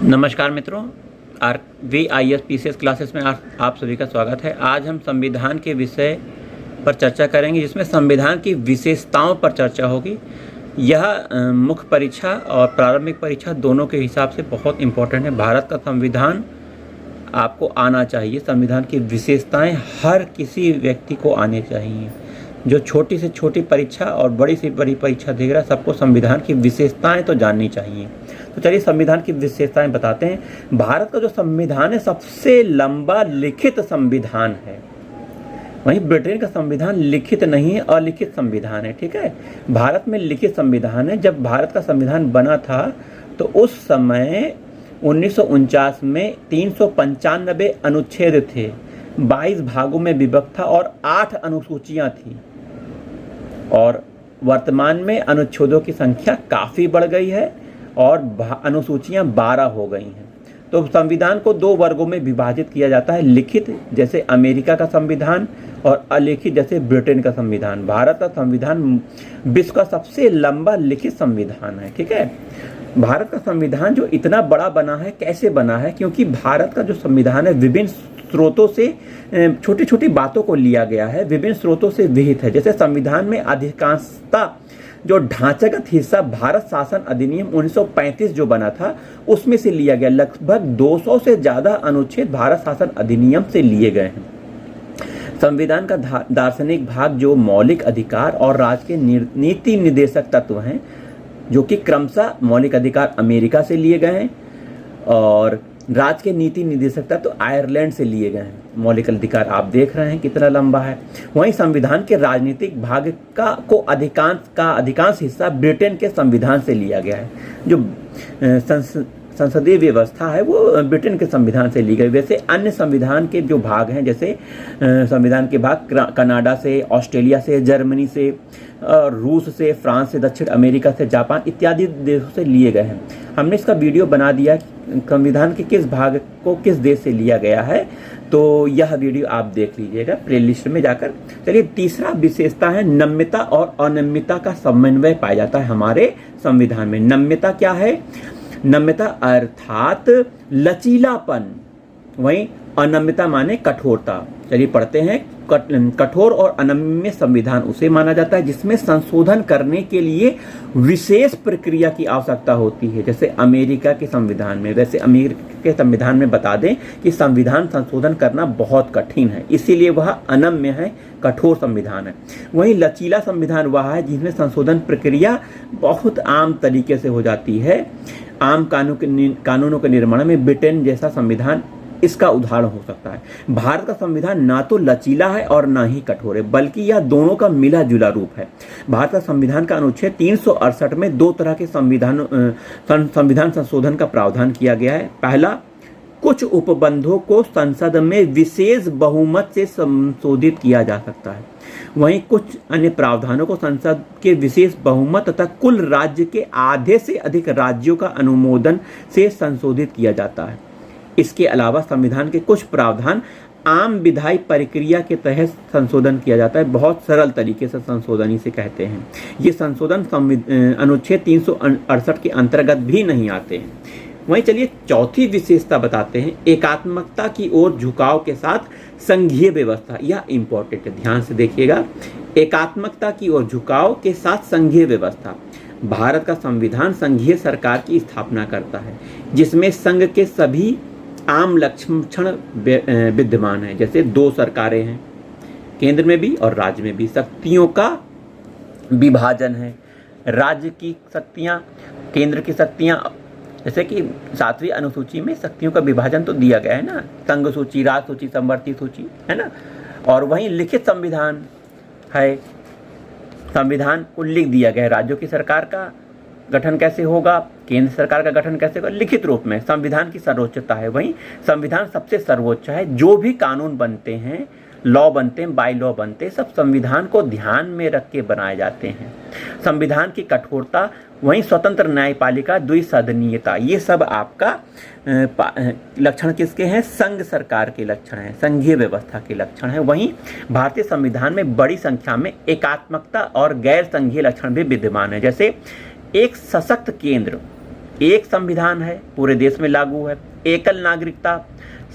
नमस्कार मित्रों, RVIS classes में आप सभी का स्वागत है। आज हम संविधान के विषय पर चर्चा करेंगे, जिसमें संविधान की विशेषताओं पर चर्चा होगी। यह मुख्य परीक्षा और प्रारंभिक परीक्षा दोनों के हिसाब से बहुत इम्पोर्टेंट है। भारत का संविधान आपको आना चाहिए। संविधान की विशेषताएं हर किसी व्यक्ति को आनी चाहिए। जो छोटी से छोटी परीक्षा और बड़ी से बड़ी परीक्षा देख रहा है, सबको संविधान की विशेषताएं तो जाननी चाहिए। तो चलिए संविधान की विशेषताएं बताते हैं। भारत का जो संविधान है, सबसे लंबा लिखित संविधान है। वहीं ब्रिटेन का संविधान लिखित नहीं है, अलिखित संविधान है। ठीक है, भारत में लिखित संविधान है। जब भारत का संविधान बना था तो उस समय 1949 में 395 अनुच्छेद थे, 22 भागों में विभक्त था और 8 अनुसूचियां थी। और वर्तमान में अनुच्छेदों की संख्या काफ़ी बढ़ गई है और अनुसूचियां 12 हो गई हैं। तो संविधान को 2 वर्गों में विभाजित किया जाता है, लिखित जैसे अमेरिका का संविधान और अलिखित जैसे ब्रिटेन का संविधान। भारत का संविधान विश्व का सबसे लंबा लिखित संविधान है। ठीक है, भारत का संविधान जो इतना बड़ा बना है, कैसे बना है? क्योंकि भारत का जो संविधान है विभिन्न स्रोतों से छोटी छोटी बातों को लिया गया है, विभिन्न स्रोतों से विहित है। जैसे संविधान में अधिकांशता जो ढांचागत हिस्सा भारत शासन अधिनियम 1935 जो बना था उसमें से लिया गया। लगभग 200 से ज्यादा अनुच्छेद भारत शासन अधिनियम से लिए गए हैं। संविधान का दार्शनिक भाग जो मौलिक अधिकार और राज्य के नीति निर्देशक तत्व हैं, जो कि क्रमशः मौलिक अधिकार अमेरिका से लिए गए हैं और राज्य के नीति निर्देशक तत्व तो आयरलैंड से लिए गए हैं। मौलिक अधिकार आप देख रहे हैं कितना लंबा है। वहीं संविधान के राजनीतिक भाग को अधिकांश हिस्सा ब्रिटेन के संविधान से लिया गया है। जो संसदीय व्यवस्था है वो ब्रिटेन के संविधान से ली गई। वैसे अन्य संविधान के जो भाग हैं, जैसे संविधान के भाग कनाडा से, ऑस्ट्रेलिया से, जर्मनी से, रूस से, फ्रांस से, दक्षिण अमेरिका से, जापान इत्यादि देशों से लिए गए हैं। हमने इसका वीडियो बना दिया संविधान के किस भाग को किस देश से लिया गया है, तो यह वीडियो आप देख लीजिएगा प्लेलिस्ट में जाकर। चलिए, तीसरा विशेषता है नम्यता और अनम्यता का समन्वय पाया जाता है हमारे संविधान में। नम्यता क्या है? नम्यता अर्थात लचीलापन, वहीं अनम्यता माने कठोरता। चलिए पढ़ते हैं। कठोर और अनम्य संविधान उसे माना जाता है जिसमें संशोधन करने के लिए विशेष प्रक्रिया की आवश्यकता होती है, जैसे अमेरिका के संविधान में। वैसे अमेरिका के संविधान में बता दें कि संविधान संशोधन करना बहुत कठिन है, इसीलिए वह अनम्य है, कठोर संविधान है। वहीं लचीला संविधान वह है जिसमें संशोधन प्रक्रिया बहुत आम तरीके से हो जाती है। आम कानूनों के निर्माण में ब्रिटेन जैसा संविधान इसका उदाहरण हो सकता है। भारत का संविधान ना तो लचीला है और ना ही कठोर है, बल्कि यह दोनों का मिला जुला रूप है। भारत का संविधान का अनुच्छेद 368 में 2 तरह के संविधान संशोधन का प्रावधान किया गया है। पहला, कुछ उपबंधों को संसद में विशेष बहुमत से संशोधित किया जा सकता है। वहीं कुछ अन्य प्रावधानों को संसद के विशेष बहुमत तथा कुल राज्य के आधे से अधिक राज्यों का अनुमोदन से संशोधित किया जाता है। इसके अलावा संविधान के कुछ प्रावधान आम विधायी प्रक्रिया के तहत संशोधन किया जाता है। बहुत सरल तरीके से संशोधन इसे कहते हैं। ये संशोधन अनुच्छेद 368 के अंतर्गत भी नहीं आते हैं। वहीं चलिए चौथी विशेषता बताते हैं, एकात्मकता की ओर झुकाव के साथ संघीय व्यवस्था। यह इंपॉर्टेंट है, ध्यान से देखिएगा। एकात्मकता की ओर झुकाव के साथ संघीय व्यवस्था। भारत का संविधान संघीय सरकार की स्थापना करता है, जिसमें संघ के सभी आम लक्षण विद्यमान है। जैसे 2 सरकारें हैं, केंद्र में भी और राज्य में भी। शक्तियों का विभाजन है, राज्य की शक्तियां, केंद्र की शक्तियां। जैसे कि 7वीं अनुसूची में शक्तियों का विभाजन तो दिया गया है ना, संघ सूची, राज सूची, समवर्ती सूची, है ना। और वहीं लिखित संविधान है, संविधान को लिख दिया गया है। राज्यों की सरकार का गठन कैसे होगा, केंद्र सरकार का गठन कैसे होगा, लिखित रूप में। संविधान की सर्वोच्चता है, वहीं संविधान सबसे सर्वोच्च है। जो भी कानून बनते हैं, लॉ बनते हैं, बाई लॉ बनते हैं, सब संविधान को ध्यान में रख के बनाए जाते हैं। संविधान की कठोरता, वहीं स्वतंत्र न्यायपालिका, द्विसदनीयता, ये सब आपका लक्षण किसके हैं? संघ सरकार के लक्षण हैं, संघीय व्यवस्था के लक्षण हैं। वहीं भारतीय संविधान में बड़ी संख्या में एकात्मकता और गैर संघीय लक्षण भी विद्यमान है। जैसे एक सशक्त केंद्र, एक संविधान है, पूरे देश में लागू है, एकल नागरिकता,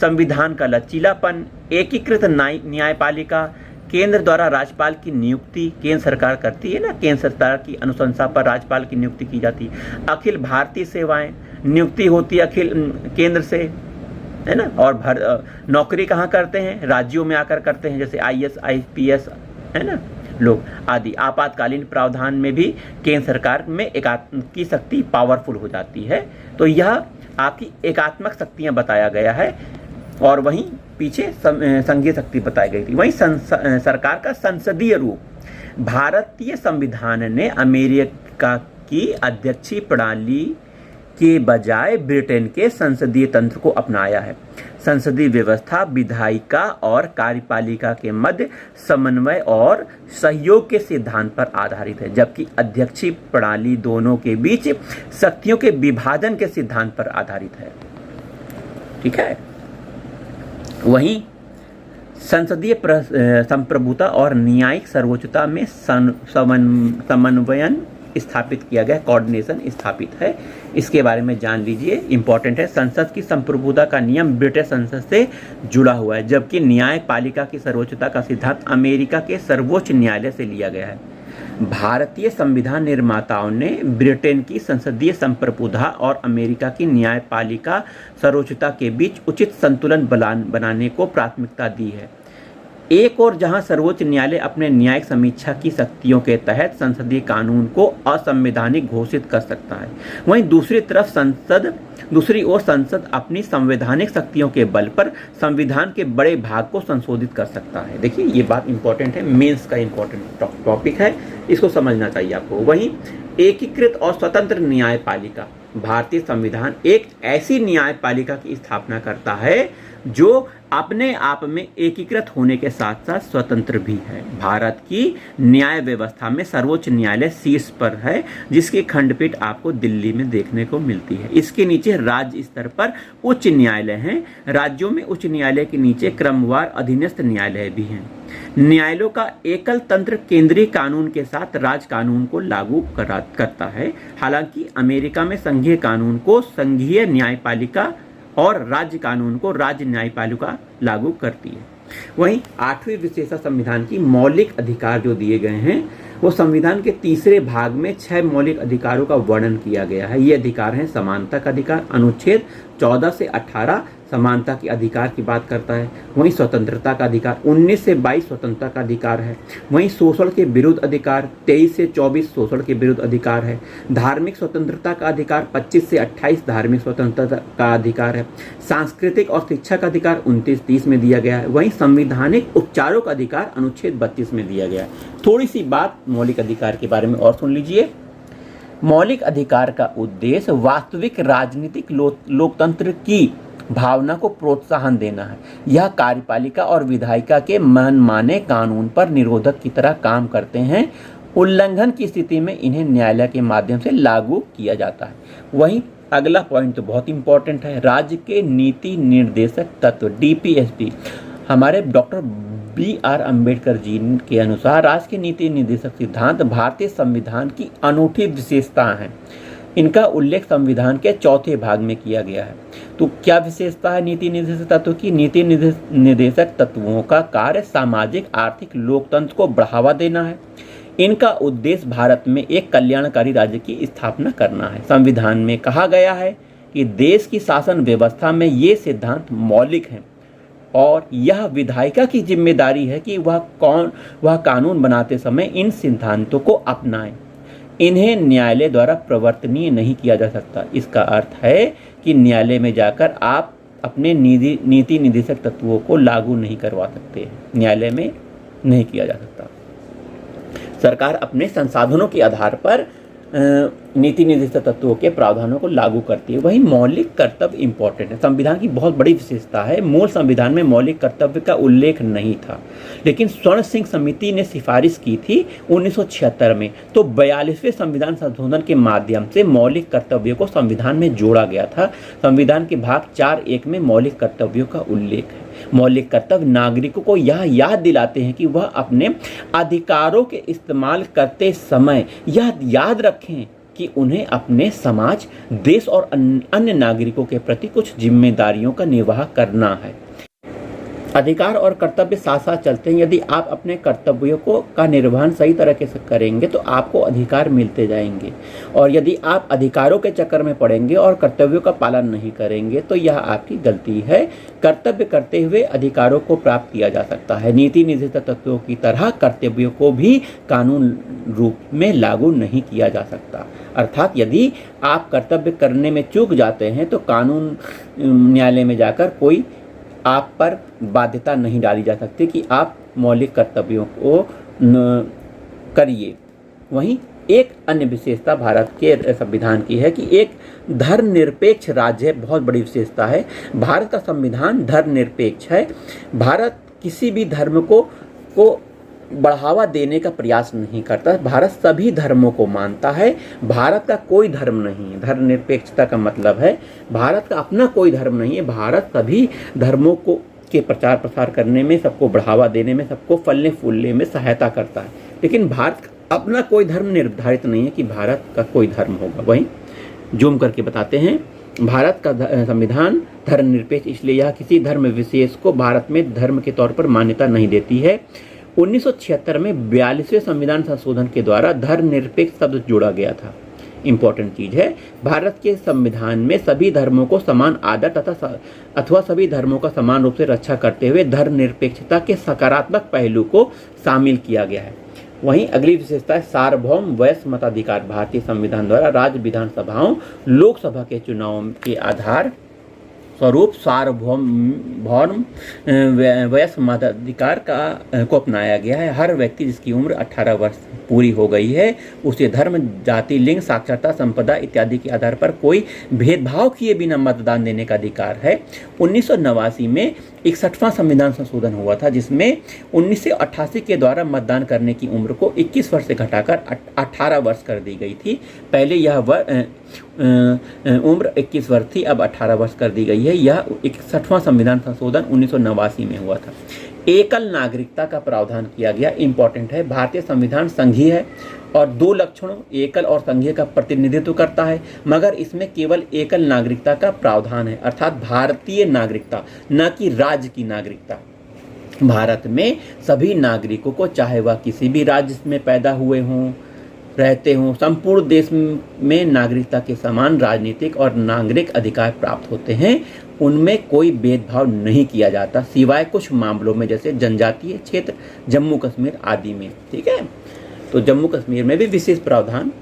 संविधान का लचीलापन, एकीकृत न्यायपालिका, केंद्र द्वारा राज्यपाल की नियुक्ति केंद्र सरकार करती है ना, केंद्र सरकार की अनुशंसा पर राज्यपाल की नियुक्ति की जाती है, अखिल भारतीय सेवाएं, नियुक्ति होती है अखिल केंद्र से, है ना, और नौकरी कहाँ करते हैं, राज्यों में आकर करते हैं, जैसे IAS IPS है ना लोग आदि। आपातकालीन प्रावधान में भी केंद्र सरकार में की शक्ति पावरफुल हो जाती है। तो यह आपकी एकात्मक शक्तियां बताया गया है, और वहीं पीछे संघीय शक्ति बताई गई थी। वहीं सरकार का संसदीय रूप, भारतीय संविधान ने अमेरिका की अध्यक्षीय प्रणाली के बजाय ब्रिटेन के संसदीय तंत्र को अपनाया है। संसदीय व्यवस्था विधायिका और कार्यपालिका के मध्य समन्वय और सहयोग के सिद्धांत पर आधारित है, जबकि अध्यक्षीय प्रणाली दोनों के बीच शक्तियों के विभाजन के सिद्धांत पर आधारित है। ठीक है। वहीं संसदीय संप्रभुता और न्यायिक सर्वोच्चता में समन्वयन स्थापित किया गया, कोऑर्डिनेशन स्थापित है। इसके बारे में जान लीजिए, इंपॉर्टेंट है। संसद की संप्रभुता का नियम ब्रिटिश संसद से जुड़ा हुआ है, जबकि न्यायपालिका की सर्वोच्चता का सिद्धांत अमेरिका के सर्वोच्च न्यायालय से लिया गया है। भारतीय संविधान निर्माताओं ने ब्रिटेन की संसदीय संप्रभुता और अमेरिका की न्यायपालिका सर्वोच्चता के बीच उचित संतुलन बनाने को प्राथमिकता दी है। एक और जहां सर्वोच्च न्यायालय अपने न्यायिक समीक्षा की शक्तियों के तहत संसदीय कानून को असंवैधानिक घोषित कर सकता है, वहीं दूसरी ओर संसद अपनी संवैधानिक शक्तियों के बल पर संविधान के बड़े भाग को संशोधित कर सकता है। देखिए ये बात इंपॉर्टेंट है, मेंस का इंपॉर्टेंट टॉपिक है, इसको समझना चाहिए आपको। वहीं एकीकृत और स्वतंत्र न्यायपालिका, भारतीय संविधान एक ऐसी न्यायपालिका की स्थापना करता है जो अपने आप में एकीकृत होने के साथ साथ स्वतंत्र भी है। भारत की न्याय व्यवस्था में सर्वोच्च न्यायालय शीर्ष पर है, जिसकी खंडपीठ आपको दिल्ली में देखने को मिलती है। इसके नीचे राज्य स्तर पर उच्च न्यायालय हैं। राज्यों में उच्च न्यायालय के नीचे क्रमवार अधीनस्थ न्यायालय भी हैं। न्यायालयों का एकल तंत्र केंद्रीय कानून के साथ राज्य कानून को लागू करता है। हालांकि अमेरिका में संघीय कानून को संघीय न्यायपालिका और राज्य कानून को राज्य न्यायपालिका लागू करती है। वहीं 8वीं विशेषा संविधान की मौलिक अधिकार जो दिए गए हैं, वो संविधान के तीसरे भाग में 6 मौलिक अधिकारों का वर्णन किया गया है। ये अधिकार हैं समानता का अधिकार, अनुच्छेद 14 से 18 समानता के अधिकार की बात करता है। वहीं स्वतंत्रता का अधिकार 19 से 22 स्वतंत्रता का अधिकार है। वहीं शोषण के विरुद्ध अधिकार 23 से 24 शोषण के विरुद्ध अधिकार है। धार्मिक स्वतंत्रता का अधिकार 25 से 28 धार्मिक स्वतंत्रता का अधिकार है। सांस्कृतिक और शिक्षा का अधिकार 29-30 में दिया गया है। वहीं संवैधानिक उपचारों का अधिकार अनुच्छेद 32 में दिया गया है। थोड़ी सी बात मौलिक अधिकार के बारे में और सुन लीजिए। मौलिक अधिकार का उद्देश्य वास्तविक राजनीतिक लोकतंत्र की भावना को प्रोत्साहन देना है। यह कार्यपालिका और विधायिका के मनमाने कानून पर निरोधक की तरह काम करते हैं। उल्लंघन की स्थिति में इन्हें न्यायालय के माध्यम से लागू किया जाता है। वहीं अगला पॉइंट तो बहुत इंपॉर्टेंट है, राज्य के नीति निर्देशक तत्व DPSP। हमारे डॉक्टर BR अम्बेडकर जी के अनुसार राज्य के नीति निर्देशक सिद्धांत भारतीय संविधान की अनूठी विशेषता हैं। इनका उल्लेख संविधान के 4थे भाग में किया गया है। तो क्या विशेषता है नीति निर्देशक तत्व की? नीति निर्देशक तत्वों का कार्य सामाजिक आर्थिक लोकतंत्र को बढ़ावा देना है। इनका उद्देश्य भारत में एक कल्याणकारी राज्य की स्थापना करना है। संविधान में कहा गया है कि देश की शासन व्यवस्था में ये सिद्धांत मौलिक हैं और यह विधायिका की जिम्मेदारी है कि वह कानून बनाते समय इन सिद्धांतों को अपनाएं। इन्हें न्यायालय द्वारा प्रवर्तनीय नहीं किया जा सकता। इसका अर्थ है कि न्यायालय में जाकर आप अपने नीति निर्देशक तत्वों को लागू नहीं करवा सकते। न्यायालय में नहीं किया जा सकता। सरकार अपने संसाधनों के आधार पर नीति निर्देशक तत्वों के प्रावधानों को लागू करती है। वही मौलिक कर्तव्य इंपॉर्टेंट है। संविधान की बहुत बड़ी विशेषता है, मूल संविधान में मौलिक कर्तव्य का उल्लेख नहीं था, लेकिन स्वर्ण सिंह समिति ने सिफारिश की थी 1976 में। तो 42वें संविधान संशोधन के माध्यम से मौलिक कर्तव्यों को संविधान में जोड़ा गया था। संविधान के भाग 4(1) में मौलिक कर्तव्यों का उल्लेख है। मौलिक कर्तव्य नागरिकों को यह याद दिलाते हैं कि वह अपने अधिकारों के इस्तेमाल करते समय यह याद रखें कि उन्हें अपने समाज, देश और अन्य नागरिकों के प्रति कुछ जिम्मेदारियों का निर्वाह करना है। अधिकार और कर्तव्य साथ साथ चलते हैं। यदि आप अपने कर्तव्यों का निर्वहन सही तरीके से करेंगे तो आपको अधिकार मिलते जाएंगे, और यदि आप अधिकारों के चक्कर में पड़ेंगे और कर्तव्यों का पालन नहीं करेंगे तो यह आपकी गलती है। कर्तव्य करते हुए अधिकारों को प्राप्त किया जा सकता है। नीति निर्देशित तत्वों की तरह कर्तव्यों को भी कानून रूप में लागू नहीं किया जा सकता। अर्थात यदि आप कर्तव्य करने में चूक जाते हैं तो कानून न्यायालय में जाकर कोई आप पर बाध्यता नहीं डाली जा सकती कि आप मौलिक कर्तव्यों को करिए। वहीं एक अन्य विशेषता भारत के संविधान की है कि एक धर्मनिरपेक्ष राज्य है। बहुत बड़ी विशेषता है। भारत का संविधान धर्मनिरपेक्ष है। भारत किसी भी धर्म को बढ़ावा देने का प्रयास नहीं करता। भारत सभी धर्मों को मानता है। भारत का कोई धर्म नहीं है। धर्मनिरपेक्षता का मतलब है भारत का अपना कोई धर्म नहीं है। भारत सभी धर्मों के प्रचार प्रसार करने में, सबको बढ़ावा देने में, सबको फलने फूलने में सहायता करता है। लेकिन भारत अपना कोई धर्म निर्धारित नहीं है कि भारत का कोई धर्म होगा। वहीं जूम करके बताते हैं, भारत का संविधान धर्मनिरपेक्ष इसलिए यह किसी धर्म विशेष को भारत में धर्म के तौर पर मान्यता नहीं देती है। 1976 में 42वें संविधान संशोधन के द्वारा धर्मनिरपेक्ष शब्द जोड़ा गया था। इंपॉर्टेंट चीज है, भारत के संविधान में सभी धर्मों को समान आदर अथवा सभी धर्मों का समान रूप से रक्षा करते हुए धर्मनिरपेक्षता के सकारात्मक पहलू को शामिल किया गया है। वहीं अगली विशेषता है सार्वभौम वयस्क मताधिकार। भारतीय संविधान द्वारा राज्य विधानसभाओं, लोकसभा के चुनाव के आधार स्वरूप सार्वभौम वयस्क मताधिकार को अपनाया गया है। हर व्यक्ति जिसकी उम्र 18 वर्ष पूरी हो गई है उसे धर्म, जाति, लिंग, साक्षरता, संपदा इत्यादि के आधार पर कोई भेदभाव किए बिना मतदान देने का अधिकार है। 1989 में 61वां संविधान संशोधन हुआ था, जिसमें 1988 के द्वारा मतदान करने की उम्र को 21 वर्ष से घटाकर 18 वर्ष कर दी गई थी। पहले यह उम्र 21 वर्ष थी, अब 18 वर्ष कर दी गई है। यह 61वां संविधान संशोधन 1989 में हुआ था। एकल नागरिकता का प्रावधान किया गया। इंपॉर्टेंट है, भारतीय संविधान संघीय है और दो लक्षणों एकल और संघीय का प्रतिनिधित्व करता है, मगर इसमें केवल एकल नागरिकता का प्रावधान है, अर्थात भारतीय नागरिकता, न कि राज्य की नागरिकता। भारत में सभी नागरिकों को, चाहे वह किसी भी राज्य में पैदा हुए हों, रहते हों, संपूर्ण देश में नागरिकता के समान राजनीतिक और नागरिक अधिकार प्राप्त होते हैं। उनमें कोई भेदभाव नहीं किया जाता, सिवाय कुछ मामलों में, जैसे जनजातीय क्षेत्र, जम्मू कश्मीर आदि में। ठीक है, तो जम्मू कश्मीर में भी विशेष प्रावधान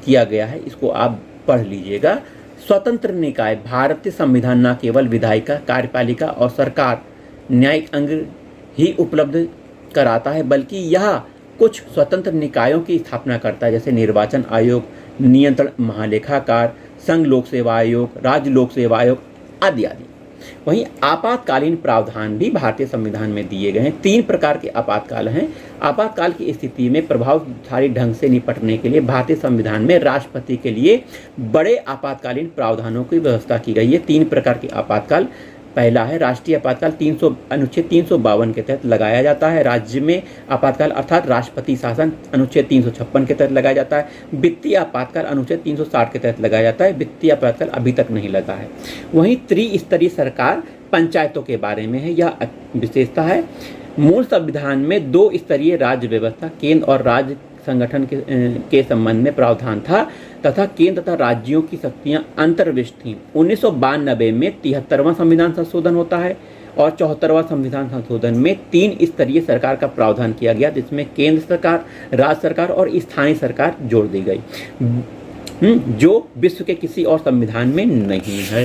किया गया है, इसको आप पढ़ लीजिएगा। स्वतंत्र निकाय। भारतीय संविधान न केवल विधायिका, कार्यपालिका और सरकार न्यायिक अंग ही उपलब्ध कराता है, बल्कि यह कुछ स्वतंत्र निकायों की स्थापना करता है, जैसे निर्वाचन आयोग, नियंत्रण महालेखाकार, संघ लोक सेवा आयोग, राज्य लोक सेवा आयोग आदि आदि। वहीं आपातकालीन प्रावधान भी भारतीय संविधान में दिए गए हैं। 3 प्रकार के आपातकाल हैं। आपातकाल की स्थिति में प्रभावशाली ढंग से निपटने के लिए भारतीय संविधान में राष्ट्रपति के लिए बड़े आपातकालीन प्रावधानों की व्यवस्था की गई है। 3 प्रकार के आपातकाल। पहला है राष्ट्रीय आपातकाल, अनुच्छेद 352 के तहत लगाया जाता है। राज्य में आपातकाल अर्थात राष्ट्रपति शासन अनुच्छेद 356 के तहत लगाया जाता है। वित्तीय आपातकाल अनुच्छेद 360 के तहत लगाया जाता है। वित्तीय आपातकाल अभी तक नहीं लगा है। वहीं त्रिस्तरीय सरकार पंचायतों के बारे में है, यह विशेषता है। मूल संविधान में 2 स्तरीय राज्य व्यवस्था, केंद्र और राज्य संगठन के संबंध में प्रावधान था तथा केंद्र तथा राज्यों की शक्तियां अंतर्विष्ट थीं। 1992 में 73वां संविधान संशोधन होता है और 74वां संविधान संशोधन में 3 स्तरीय सरकार का प्रावधान किया गया, जिसमें केंद्र सरकार, राज्य सरकार और स्थानीय सरकार जोड़ दी गई, जो विश्व के किसी और संविधान में नहीं है।